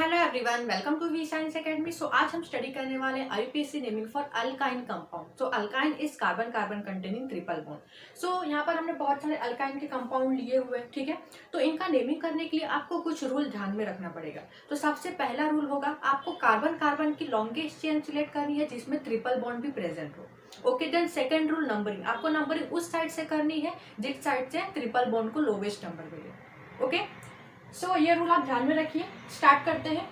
Hello everyone, welcome to V science academy. So आज हम study करने वाले हैं IUPAC naming for alkyne compound. So alkyne is carbon carbon containing triple bond. So यहाँ पर हमने बहुत सारे अल्काइन के कंपाउंड लिए हुए हैं, ठीक है। तो इनका नेमिंग करने के लिए आपको कुछ रूल ध्यान में रखना पड़ेगा। तो सबसे पहला रूल होगा, आपको कार्बन कार्बन की लॉन्गेस्ट चेन सिलेक्ट करनी है जिसमें ट्रिपल बॉन्ड भी प्रेजेंट हो। Okay, then second rule, numbering. आपको नंबरिंग उस साइड से करनी है जिस साइड से ट्रिपल बॉन्ड को लोवेस्ट नंबर मिले। ओके, सो ये रूल आप ध्यान में रखिए। स्टार्ट करते हैं।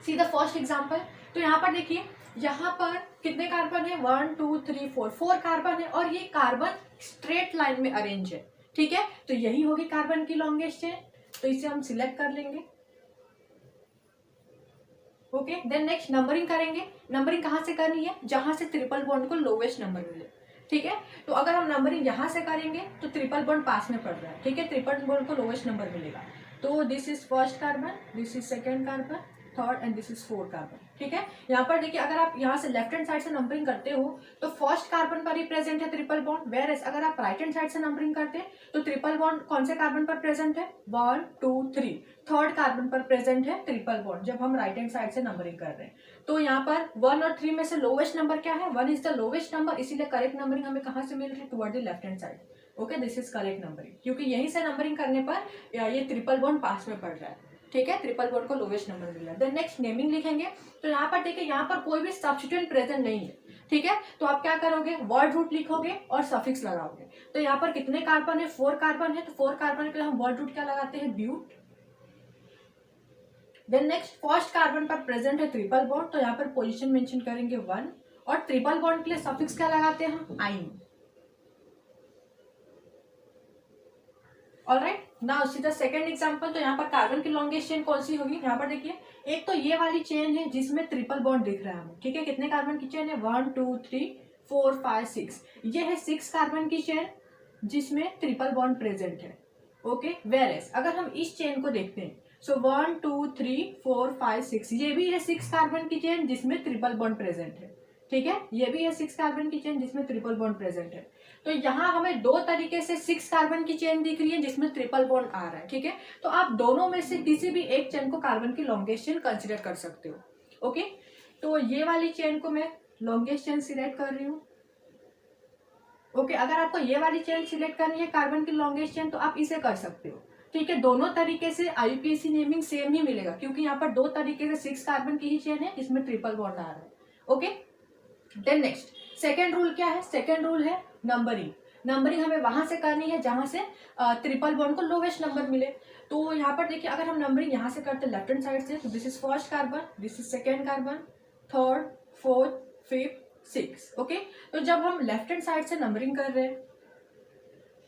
See the first example. तो यहाँ पर देखिए, यहाँ पर कितने कार्बन है? 1 2 3 4 4 कार्बन है और ये कार्बन स्ट्रेट लाइन में अरेंज है, ठीक है। तो यही होगी कार्बन की लॉन्गेस्ट चेन, तो इसे हम सिलेक्ट कर लेंगे। ओके, देन नेक्स्ट नंबरिंग करेंगे। नंबरिंग कहाँ से करनी है? जहां से ट्रिपल बॉन्ड को लोवेस्ट नंबर मिले, ठीक है। तो अगर हम नंबरिंग यहाँ से करेंगे तो ट्रिपल बॉन्ड पास में पड़ रहा है, ठीक है। ट्रिपल बॉन्ड को लोवेस्ट नंबर मिलेगा। तो this is first carbon, this is second carbon, third and this is fourth carbon, ठीक है। यहाँ पर देखिए, अगर आप यहाँ से लेफ्ट हैंड साइड से नंबरिंग करते हो तो फर्स्ट कार्बन पर ही प्रेजेंट है ट्रिपल बॉन्ड, वेयर एज अगर आप राइट हैंड साइड से नंबरिंग करते हैं तो ट्रिपल बॉन्ड कौन से कार्बन पर प्रेजेंट है? 1 2 3, थर्ड कार्बन पर प्रेजेंट है ट्रिपल बॉन्ड जब हम राइट हैंड साइड से नंबरिंग कर रहे हैं। तो यहाँ पर 1 और 3 में से लोवेस्ट नंबर क्या है? 1 इज द लोवेस्ट नंबर, इसीलिए करेक्ट नंबरिंग हमें कहाँ से मिल रही है? Toward the left hand side. Okay, this is correct numbering, क्योंकि यहीं से नंबरिंग करने पर ये ट्रिपल बॉन्ड पास में पड़ रहा है, ठीक है। ट्रिपल बॉन्ड को लोवेस्ट नंबर मिला। देन नेक्स्ट नेमिंग लिखेंगे। तो यहाँ पर देखिए, यहाँ पर कोई भी सब्स्टिट्यूएंट प्रेजेंट नहीं है, ठीक है। तो आप क्या करोगे? वर्ड रूट लिखोगे और सफिक्स लगाओगे। तो यहाँ पर कितने कार्बन है? 4 कार्बन है, तो 4 कार्बन के लिए हम वर्ड रूट क्या लगाते हैं? But. Then next, first carbon पर प्रेजेंट है ट्रिपल बॉन्ड, तो यहाँ पर पोजीशन मेंशन करेंगे 1, और ट्रिपल बॉन्ड के लिए सफिक्स क्या लगाते हैं हम? आइन। Alright, now see the second example. तो यहाँ पर कार्बन की लॉन्गेस्ट चेन कौन सी होगी? यहाँ पर देखिए, एक तो ये वाली चेन है जिसमें ट्रिपल बॉन्ड दिख रहा है हमें, ठीक है। कितने कार्बन की चेन है? 1 2 3 4 5 6। ये है 6 कार्बन की चेन जिसमें ट्रिपल बॉन्ड प्रेजेंट है। ओके, वेयर एज अगर हम इस चेन को देखते हैं, सो 1 2 3 4 5 6, ये भी है 6 कार्बन की चेन जिसमें ट्रिपल बॉन्ड प्रेजेंट है, ठीक है। ये भी है 6 कार्बन की चेन जिसमें ट्रिपल बॉन्ड प्रेजेंट है। तो यहाँ हमें दो तरीके से 6 कार्बन की चेन दिख रही है जिसमें ट्रिपल बॉन्ड आ रहा है, ठीक है। तो आप दोनों में से किसी भी एक चेन को कार्बन की लॉन्गेस्ट चेन कंसिडर कर सकते हो। ओके, तो ये वाली चेन को मैं लॉन्गेस्ट चेन सिलेक्ट कर रही हूँ। ओके, अगर आपको ये वाली चेन सिलेक्ट करनी है कार्बन की लॉन्गेस्ट चेन, तो आप इसे कर सकते हो, ठीक है। दोनों तरीके से आईयूपीएसी नेमिंग सेम ही मिलेगा, क्योंकि यहाँ पर दो तरीके से 6 कार्बन की ही चेन है इसमें ट्रिपल बॉन्ड आ रहा है। Okay, then next second rule क्या है? सेकेंड रूल है नंबरिंग। नंबरिंग हमें वहां से करनी है जहां से ट्रिपल बॉन्ड को लोवेस्ट नंबर मिले। तो यहाँ पर देखिए, अगर हम नंबरिंग यहाँ से करते हैं लेफ्ट हैंड साइड से, तो this is first carbon, this is second carbon, third, fourth, fifth, 6। Okay, तो जब हम लेफ्ट हैंड साइड से नंबरिंग कर रहे हैं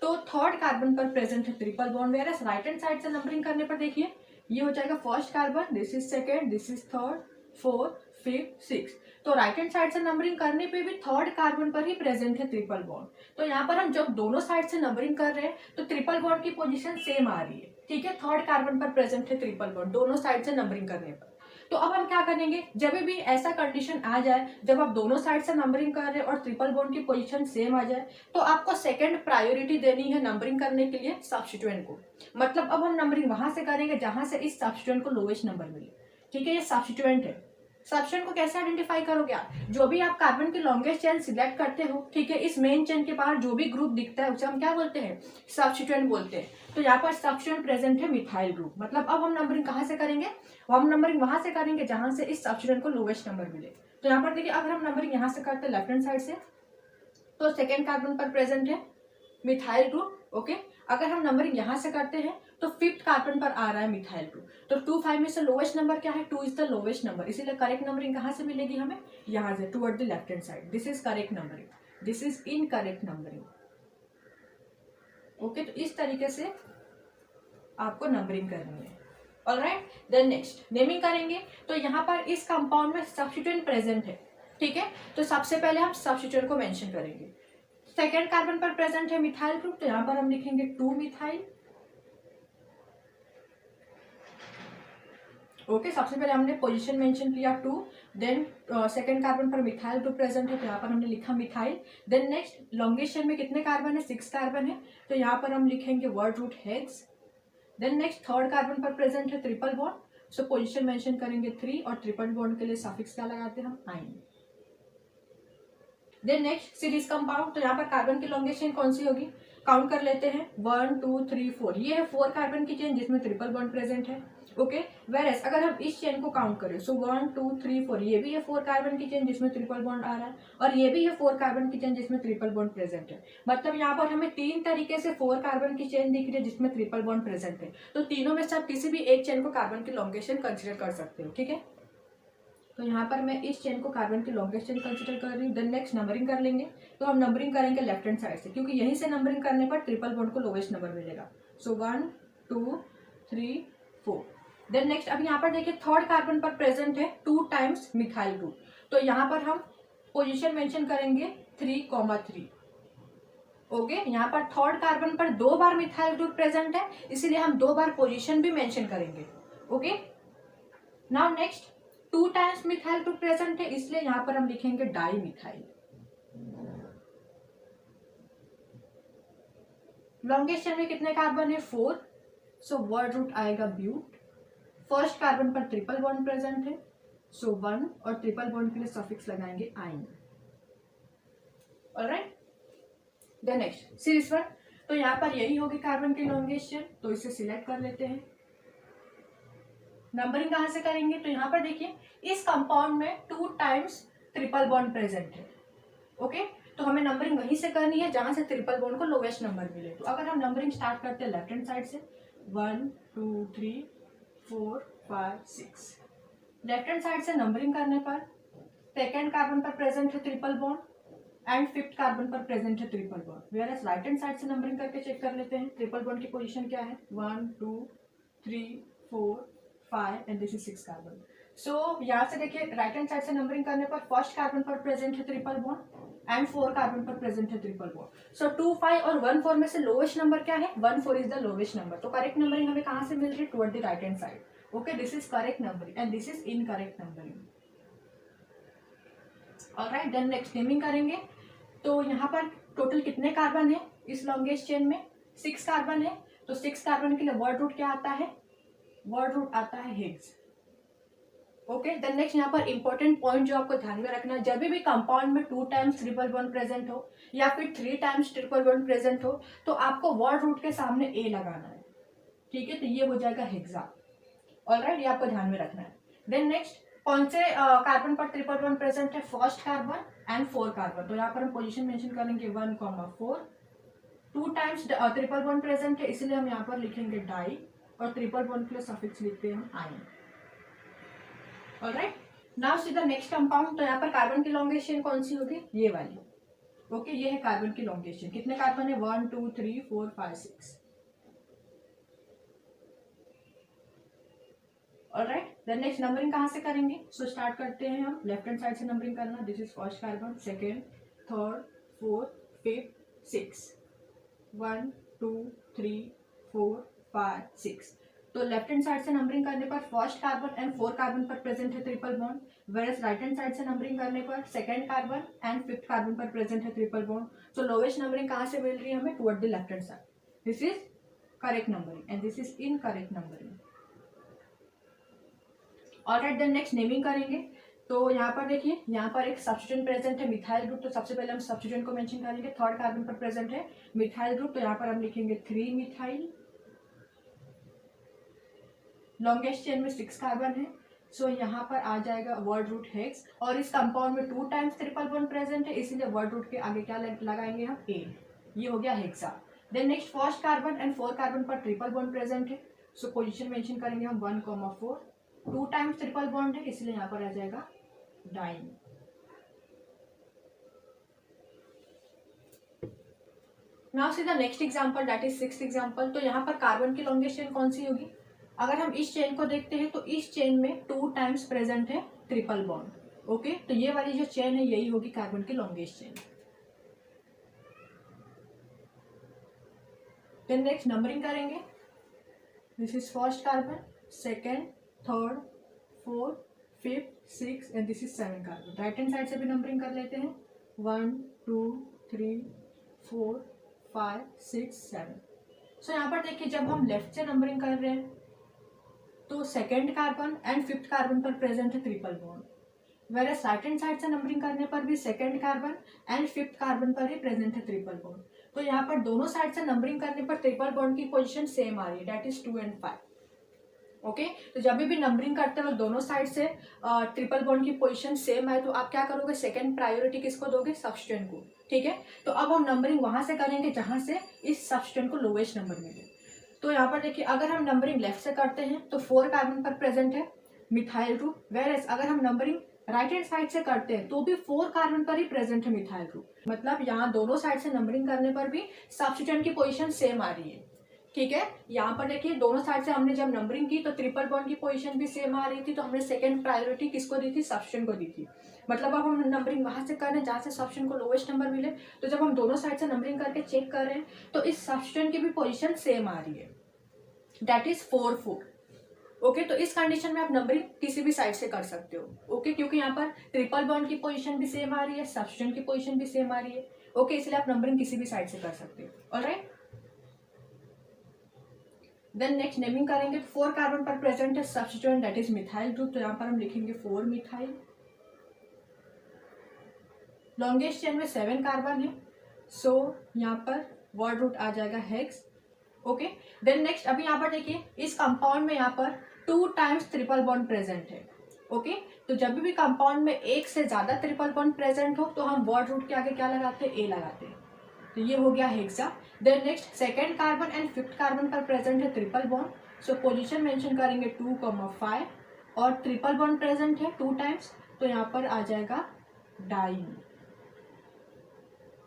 तो थर्ड कार्बन पर प्रेजेंट है triple bond, where as right hand side से नंबरिंग करने पर देखिए ये हो जाएगा first carbon, this is second, this is third, fourth, fifth, 6। तो राइट हैंड साइड से नंबरिंग करने पे भी थर्ड कार्बन पर ही प्रेजेंट है ट्रिपल बॉन्ड। तो यहाँ पर हम जब दोनों साइड से नंबरिंग कर रहे हैं तो ट्रिपल बॉन्ड की पोजीशन सेम आ रही है, ठीक है। थर्ड कार्बन पर प्रेजेंट है ट्रिपल बॉन्ड दोनों साइड से नंबरिंग करने पर। तो अब हम क्या करेंगे? जब भी ऐसा कंडीशन आ जाए, जब आप दोनों साइड से नंबरिंग कर रहे हैं और ट्रिपल बॉन्ड की पोजीशन सेम आ जाए, तो आपको सेकंड प्रायोरिटी देनी है नंबरिंग करने के लिए सब्स्टिट्यूएंट को। मतलब अब हम नंबरिंग वहां से करेंगे जहां से इस सब्स्टिट्यूएंट को लोवेस्ट नंबर मिले, ठीक है। ये सब्स्टिट्यूएंट है। सब्स्टिट्यूएंट को कैसे आइडेंटिफाई करोगे आप? जो भी आप कार्बन की लॉन्गेस्ट चेन सिलेक्ट करते हो, ठीक है, इस मेन चेन के बाहर जो भी ग्रुप दिखता है उसे हम क्या बोलते हैं? सब्स्टिट्यूएंट बोलते हैं। तो यहाँ पर सब्स्टिट्यूएंट प्रेजेंट है मिथाइल ग्रुप। मतलब अब हम नंबरिंग कहाँ से करेंगे? हम नंबरिंग वहां से करेंगे जहां से इस सब्स्टिट्यूएंट को लोवेस्ट नंबर मिले। तो यहाँ पर देखिए, अगर हम नंबरिंग यहाँ से करते हैं लेफ्ट हैंड साइड से, तो सेकेंड कार्बन पर प्रेजेंट है मिथाइल ग्रुप। ओके, अगर हम नंबरिंग यहाँ से करते हैं तो फिफ्थ कार्बन पर आ रहा है मिथाइल ग्रुप। तो 2 5 में से लोवेस्ट नंबर क्या है? 2 इज द लोवेस्ट नंबर, इसीलिए करेक्ट नंबरिंग कहाँ से मिलेगी हमें? यहाँ से, toward the left hand side. This is correct numbering, this is incorrect numbering. Okay, तो इस तरीके से आपको नंबरिंग करनी है। ऑलराइट, देन नेक्स्ट नेमिंग करेंगे। तो यहाँ पर इस कंपाउंड में सब्स्टिट्यूएंट प्रेजेंट है, ठीक है। तो सबसे पहले हम सब्स्टिट्यूएंट को मेंशन करेंगे। सेकेंड कार्बन पर प्रेजेंट है मिथाइल ग्रुप, तो यहाँ पर हम लिखेंगे 2 मिथाइल। ओके, सबसे पहले हमने पोजीशन मेंशन किया 2, देन सेकेंड कार्बन पर मिथाइल ग्रुप प्रेजेंट है, तो यहाँ पर हमने लिखा methyl. Then next longest chain में कितने कार्बन है? 6 कार्बन है, तो यहाँ पर हम लिखेंगे word root hex. Then next third carbon पर प्रेजेंट है triple bond, so position mention करेंगे 3 और ट्रिपल बॉन्ड के लिए सफिक्स क्या लगाते हैं हम, आइन। देन नेक्स्ट सीरीज कंपाउंड, तो यहाँ पर कार्बन की लॉन्गेशन कौन सी होगी, काउंट कर लेते हैं 1 2 3 4, ये है 4 कार्बन की चेन जिसमें ट्रिपल बॉन्ड प्रेजेंट है। ओके, वेरएस अगर हम इस चेन को काउंट करें, सो 1 2 3 4, ये भी है 4 कार्बन की चेन जिसमें ट्रिपल बॉन्ड आ रहा है, और ये भी है 4 कार्बन की चेन जिसमें ट्रिपल बॉन्ड प्रेजेंट है। मतलब यहाँ पर हमें 3 तरीके से 4 कार्बन की चेन दिख रही है जिसमें ट्रिपल बॉन्ड प्रेजेंट है। तो तीनों में से आप किसी भी एक चेन को कार्बन की लॉन्गेशन कंसिडर कर सकते हो। ठीक है, तो यहाँ पर मैं इस चेन को कार्बन की लॉन्गेस्ट चेन कंसिडर कर रही हूँ। देन नेक्स्ट नंबरिंग कर लेंगे, तो हम नंबरिंग करेंगे लेफ्ट हैंड साइड से, क्योंकि यहीं से नंबरिंग करने पर ट्रिपल बॉन्ड को लोवेस्ट नंबर मिलेगा। सो 1 2 3 4। देन नेक्स्ट अब यहाँ पर देखिए थर्ड कार्बन पर प्रेजेंट है 2 टाइम्स मिथाइल ग्रुप, तो यहाँ पर हम पोजिशन मेंशन करेंगे 3,3। ओके, यहाँ पर थर्ड कार्बन पर 2 बार मिथाइल ग्रुप प्रेजेंट है, इसीलिए हम 2 बार पोजिशन भी मेंशन करेंगे। Okay, now next 2 times methyl group present है, इसलिए यहां पर हम लिखेंगे डाई मिथाइल। लॉन्गेस्ट चेन में कितने कार्बन है, 4, सो वर्ड रूट आएगा ब्यूट। फर्स्ट कार्बन पर ट्रिपल बॉन्ड प्रेजेंट है, सो 1 और ट्रिपल बॉन्ड के लिए सफिक्स लगाएंगे yne. Alright, then next series one, तो यहाँ पर यही होगी कार्बन की लॉन्गेस्ट चेन, तो इसे सिलेक्ट कर लेते हैं। नंबरिंग कहां से करेंगे, तो यहाँ पर देखिए इस कंपाउंड में 2 टाइम्स ट्रिपल बॉन्ड प्रेजेंट है। ओके, तो हमें नंबरिंग वहीं से करनी है जहां से ट्रिपल बॉन्ड को लोवेस्ट नंबर मिले। तो अगर हम नंबरिंग स्टार्ट करते हैं लेफ्ट हैंड साइड से, 1 2 3 4 5 6, लेफ्ट हैंड साइड से नंबरिंग करने पर सेकेंड कार्बन पर प्रेजेंट है triple bond and fifth carbon पर प्रेजेंट है triple bond. Whereas right hand side से नंबरिंग करके चेक कर लेते हैं ट्रिपल बॉन्ड की पोजीशन क्या है, 1 2 3 4 5 एंड दिस इज 6 कार्बन। सो यहाँ से देखिए राइट हैंड साइड से नंबरिंग करने पर फर्स्ट कार्बन पर प्रेजेंट है ट्रिपल बॉन्ड एंड 4 कार्बन पर प्रेजेंट है ट्रिपल बॉन्ड। सो 2 5 और 1 4 में से लोवेस्ट नंबर क्या है, 1 4 इज द लोवेस्ट नंबर। तो करेक्ट नंबरिंग हमें कहाँ से मिल रही है, toward the right hand side. Okay, this is correct numbering and this is incorrect numbering. Alright, then next naming करेंगे, तो यहाँ पर टोटल कितने कार्बन है इस लॉन्गेस्ट चेन में, 6 कार्बन है। तो 6 कार्बन के लिए वर्ड रूट क्या आता है, वर्ड रूट आता है हिग्स। ओके, देन नेक्स्ट यहाँ पर इंपॉर्टेंट पॉइंट जो आपको ध्यान में रखना है, जब भी कंपाउंड में 2 टाइम्स ट्रिपल बॉन्ड प्रेजेंट हो या फिर 3 टाइम्स ट्रिपल बॉन्ड प्रेजेंट हो, तो आपको वर्ड रूट के सामने ए लगाना है। ठीक है, तो ये हो जाएगा हेक्सा। ऑलराइट, ये आपको ध्यान में रखना है। देन नेक्स्ट कौन से कार्बन पर ट्रिपल बॉन्ड प्रेजेंट है, फर्स्ट कार्बन एंड 4 कार्बन। तो यहाँ पर हम पोजीशन मेंशन करेंगे 1 4, 2 टाइम्स ट्रिपल बॉन्ड प्रेजेंट है, इसलिए हम यहाँ पर लिखेंगे डाई और ट्रिपल बॉन्ड के लिए सफिक्स लिखते हैं हम ion. Alright, now see the next compound, तो यहाँ पर कार्बन की लॉन्गेशन कौन सी होगी, ये वाली। ओके, ये है कार्बन की लॉन्गेशन। कितने कार्बन है, 1 2 3 4 5 6। ऑलराइट, देन नेक्स्ट नंबरिंग कहाँ से करेंगे, सो स्टार्ट करते हैं हम लेफ्ट हैंड साइड से नंबरिंग करना। This is first carbon, second, third, fourth, fifth, 6, 1 2 3 4 5 6। तो लेफ्ट हैंड साइड से नंबरिंग करने पर फर्स्ट कार्बन एंड 4 कार्बन पर प्रेजेंट है triple bond, whereas right hand side से नंबरिंग करने पर second carbon and fifth carbon पर प्रेजेंट है ट्रिपल बॉन्ड। सो लोवेस्ट नंबरिंग कहाँ से मिल रही है हमें, toward the left hand side. This is correct numbering and this is incorrect numbering. Alright, then next naming करेंगे, तो यहाँ पर देखिए यहाँ पर एक सब्स्टिट्यूएंट प्रेजेंट है मिथाइल ग्रुप, तो सबसे पहले हम सब्स्टिट्यूएंट को मेंशन करेंगे। थर्ड कार्बन पर प्रेजेंट है मिथाइल ग्रुप, तो यहाँ पर हम लिखेंगे 3 मिथाइल। लॉन्गेस्ट चेन में 6 कार्बन है, सो यहाँ पर आ जाएगा वर्ड रूट हेक्स, और इस कंपाउंड में 2 टाइम्स ट्रिपल बॉन्ड प्रेजेंट है, इसीलिए वर्ड रूट के आगे क्या लगाएंगे हम, ए। ये हो गया hexa. Then next first carbon and 4 carbon पर ट्रिपल बॉन्ड प्रेजेंट है, सो पोजीशन मेंशन करेंगे हम 1 4, 2 टाइम्स ट्रिपल बॉन्ड है, इसलिए यहाँ पर आ जाएगा diyne. Now see the next example, that is 6th example. तो यहाँ पर कार्बन की लॉन्गेस्ट चेन कौन सी होगी, अगर हम इस चेन को देखते हैं तो इस चेन में 2 टाइम्स प्रेजेंट है ट्रिपल बॉन्ड। ओके, तो ये वाली जो चेन है यही होगी कार्बन की longest chain. Then next numbering करेंगे, this is first carbon, second, third, fourth, fifth, 6 and this is 7 carbon. Right hand side से भी नंबरिंग कर लेते हैं, 1 2 3 4 5 6 7। सो यहाँ पर देखिए जब हम लेफ्ट से नंबरिंग कर रहे हैं तो second carbon and fifth carbon पर प्रेजेंट है triple bond, versus right hand side से नंबरिंग करने पर भी second carbon and fifth carbon पर ही प्रेजेंट है ट्रिपल बॉन्ड। तो यहाँ पर दोनों साइड से नंबरिंग करने पर ट्रिपल बॉन्ड की पोजीशन सेम आ रही है, दैट इज 2 and 5। ओके, तो जब भी नंबरिंग करते वक्त दोनों साइड से ट्रिपल बॉन्ड की पोजीशन सेम आए तो आप क्या करोगे, सेकेंड प्रायोरिटी किसको दोगे, सब्स्टिट्यूएंट को। ठीक है, तो अब हम नंबरिंग वहां से करेंगे जहां से इस सब्स्टिट्यूएंट को लोवेस्ट नंबर मिले। तो यहाँ पर देखिए, अगर हम नंबरिंग लेफ्ट से करते हैं तो 4 कार्बन पर प्रेजेंट है मिथाइल ग्रुप, वेरएस अगर हम नंबरिंग राइट हैंड साइड से करते हैं तो भी 4 कार्बन पर ही प्रेजेंट है मिथाइल ग्रुप। मतलब यहाँ दोनों साइड से नंबरिंग करने पर भी सब्स्टिट्यूएंट की पोजीशन सेम आ रही है। ठीक है, यहाँ पर देखिए दोनों साइड से हमने जब नंबरिंग की तो ट्रिपल बॉन्ड की पोजीशन भी सेम आ रही थी, तो हमने सेकंड प्रायोरिटी किसको दी थी, सब्स्टिट्यूएंट को दी थी। मतलब अब हम नंबरिंग वहां से कर रहे हैं जहाँ से सब्स्टिट्यूएंट को लोवेस्ट नंबर मिले, तो जब हम दोनों साइड से नंबरिंग करके चेक कर रहे हैं तो इस सब्स्टिट्यूएंट की भी पोजीशन सेम आ रही है, दैट इज 4 4। ओके, तो इस कंडीशन में आप नंबरिंग किसी भी साइड से कर सकते हो। ओके, क्योंकि यहाँ पर ट्रिपल बॉन्ड की पोजीशन भी सेम आ रही है, सब्स्टिट्यूएंट की पोजीशन भी सेम आ रही है। ओके, इसलिए आप नंबरिंग किसी भी साइड से कर सकते हो। ऑलराइट, देन नेक्स्ट नेमिंग करेंगे। 4 कार्बन पर प्रेजेंट है substituent that is methyl group, तो यहाँ पर हम लिखेंगे 4 मिथाइल। लॉन्गेस्ट चेन में 7 कार्बन है, सो यहाँ पर वर्ड रूट आ जाएगा हेक्स। ओके, देन नेक्स्ट अभी यहाँ पर देखिए इस कंपाउंड में यहाँ पर 2 टाइम्स ट्रिपल बॉन्ड प्रेजेंट है। ओके, तो जब भी कंपाउंड में एक से ज्यादा ट्रिपल बॉन्ड प्रेजेंट हो तो हम वर्ड रूट के आगे क्या लगाते हैं, ए लगाते हैं। तो ये हो गया hexa. Then next second carbon and fifth carbon पर प्रेजेंट है triple bond, so position mention करेंगे 2, 5 और ट्रिपल बॉन्ड प्रेजेंट है 2 टाइम्स, तो यहाँ पर आ जाएगा diyne.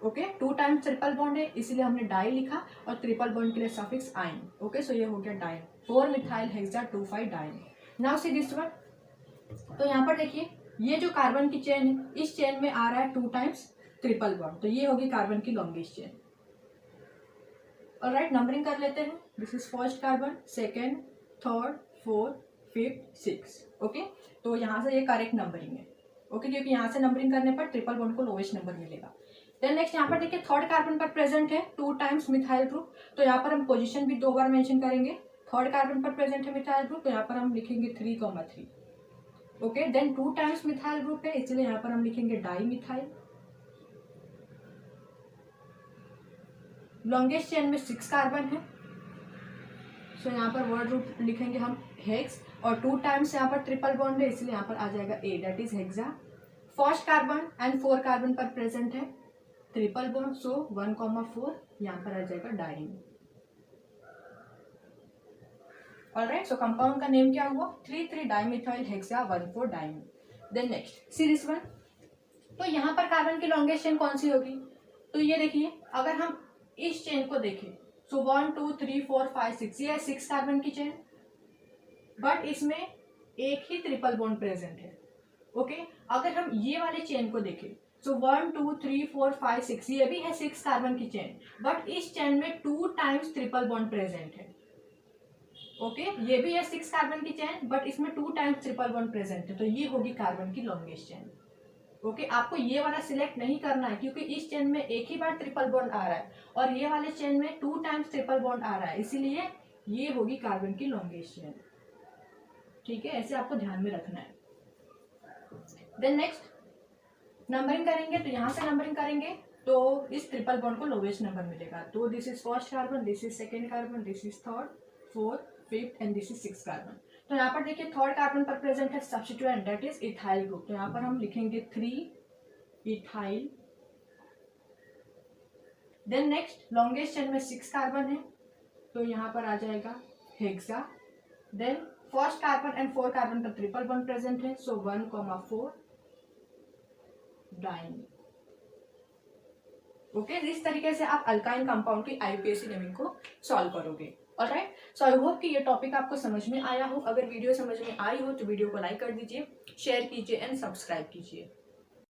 Okay, 2 times triple bond है इसलिए हमने डाई लिखा और ट्रिपल बॉन्ड के लिए सफिक्स आइन। ओके, सो ये हो गया diyne, 4 methyl hexa 2 5 diyne. Now see this one. तो यहाँ पर देखिए ये जो कार्बन की चेन है, इस चेन में आ रहा है 2 टाइम्स ट्रिपल बॉन्ड, तो ये होगी कार्बन की लॉन्गेस्ट चेन। ऑलराइट, नंबरिंग कर लेते हैं। This is first carbon, second, third, fourth, fifth, 6। Okay, तो यहाँ से ये करेक्ट नंबरिंग है। ओके, क्योंकि यहाँ से नंबरिंग करने पर ट्रिपल बॉन्ड को लोवेस्ट नंबर मिलेगा। देन नेक्स्ट यहाँ पर देखिए थर्ड कार्बन पर प्रेजेंट है 2 टाइम्स मिथाइल ग्रुप, तो यहाँ पर हम पोजीशन भी 2 बार मेंशन करेंगे। थर्ड कार्बन पर प्रेजेंट है मिथाइल ग्रुप, तो यहाँ पर हम लिखेंगे 3, 3। Okay, then 2 times methyl group है इसलिए यहाँ पर हम लिखेंगे डाई मिथाइल। लॉन्गेस्ट चेन में 6 कार्बन है, सो यहाँ पर वर्ड रूट लिखेंगे हम हेक्स और 2 टाइम्स यहाँ पर ट्रिपल बॉन्ड है इसलिए यहाँ पर आ जाएगा A, that is hexa. First carbon and 4 carbon पर प्रेजेंट है ट्रिपल बॉन्ड, सो 1, 4 यहाँ पर आ जाएगा डाइन। ऑलराइट, सो कंपाउंड का नेम क्या हुआ, 3,3 dimethyl hexa 1,4 diene. Then next see this one. तो यहाँ पर कार्बन की लॉन्गेस्ट चेन कौन सी होगी, तो ये देखिए अगर हम इस चेन को देखें, सो 1, 2, 3, 4, 5, 6, ये है 6 कार्बन की चेन, बट इसमें एक ही ट्रिपल बॉन्ड प्रेजेंट है। ओके, अगर हम ये वाले चेन को देखें, सो 1, 2, 3, 4, 5, 6, ये भी है 6 कार्बन की चेन, बट इस चेन में 2 टाइम्स ट्रिपल बॉन्ड प्रेजेंट है। ओके, ये भी है 6 कार्बन की चेन, बट इसमें 2 टाइम्स ट्रिपल बॉन्ड प्रेजेंट है, तो ये होगी कार्बन की लॉन्गेस्ट चेन। ओके, आपको ये वाला सिलेक्ट नहीं करना है क्योंकि इस चेन में एक ही बार ट्रिपल बॉन्ड आ रहा है और ये वाले चेन में 2 टाइम्स ट्रिपल बॉन्ड आ रहा है, इसीलिए ये होगी कार्बन की लॉन्गेस्ट चेन। ठीक है, ऐसे आपको ध्यान में रखना है। देन नेक्स्ट नंबरिंग करेंगे, तो यहाँ से नंबरिंग करेंगे तो इस ट्रिपल बॉन्ड को लोवेस्ट नंबर मिलेगा। तो this is first carbon, this is second carbon, this is third, fourth, fifth and this is 6 carbon. तो यहाँ पर देखिए थर्ड कार्बन पर प्रेजेंट है substituent that is ethyl group, तो यहाँ पर हम लिखेंगे 3 ethyl. Then next longest chain में 6 कार्बन है, तो यहाँ पर आ जाएगा hexa. Then first carbon and 4 carbon पर ट्रिपल बॉन्ड प्रेजेंट है, सो 1, 4 डाइन। ओके, इस तरीके से आप अल्काइन कंपाउंड की आईयूपीएसी नेमिंग को सॉल्व करोगे। ऑलराइट, सो आई होप कि ये टॉपिक आपको समझ में आया हो। अगर वीडियो समझ में आई हो तो वीडियो को लाइक कर दीजिए, शेयर कीजिए एंड सब्सक्राइब कीजिए।